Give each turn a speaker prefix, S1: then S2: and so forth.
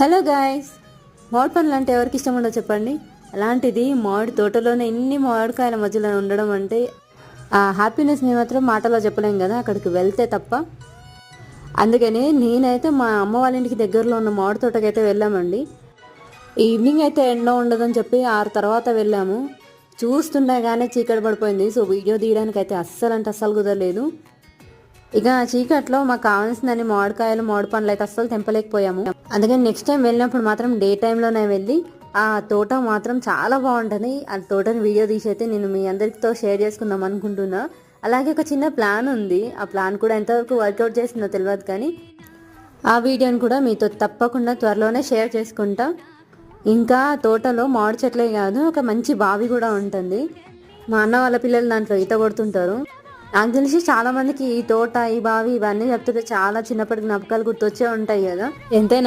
S1: Hello guys, మామిడి పండ్లు అంటే ఎవరికి ఇష్టం ఉండదో చెప్పండి. అలాంటిది మామిడి తోటలోనే ఇన్ని మామిడికాయల మధ్యలో ఉండడం అంటే ఆ హ్యాపీనెస్ని మాత్రం మాటలో చెప్పలేం కదా, అక్కడికి వెళ్తే తప్ప. అందుకని నేనైతే మా అమ్మ వాళ్ళ ఇంటికి దగ్గరలో ఉన్న మామిడి తోటకైతే వెళ్ళామండి. ఈవినింగ్ అయితే ఎండ ఉండదని చెప్పి 6 తర్వాత వెళ్ళాము. చూస్తుండగానే చీకటి పడిపోయింది. సో వీడియో తీయడానికి అయితే అస్సలు కుదరలేదు. ఇక చీకట్లో మాకు కావాల్సిందని మామిడికాయలు మామిడి పండ్లు అయితే అస్సలు తెంపలేకపోయాము. అందుకని నెక్స్ట్ టైం వెళ్ళినప్పుడు మాత్రం డే టైంలోనే వెళ్ళి ఆ తోట మాత్రం చాలా బాగుంటుంది. ఆ తోటని వీడియో తీసి అయితే నేను మీ అందరితో షేర్ చేసుకుందాం అనుకుంటున్నా. అలాగే ఒక చిన్న ప్లాన్ ఉంది. ఆ ప్లాన్ కూడా ఎంతవరకు వర్కౌట్ చేసిందో తెలియదు, కానీ ఆ వీడియోని కూడా మీతో తప్పకుండా త్వరలోనే షేర్ చేసుకుంటా. ఇంకా తోటలో మామిడి చెట్లే కాదు, ఒక మంచి బావి కూడా ఉంటుంది. మా అన్న వాళ్ళ పిల్లలు దాంట్లో ఈత కొడుతుంటారు. నాకు తెలిసి చాలా మందికి ఈ తోట, ఈ బావి ఇవన్నీ చెప్తుంటే చాలా చిన్నప్పటి జ్ఞాపకాలు గుర్తొచ్చే ఉంటాయి కదా. ఎంతైనా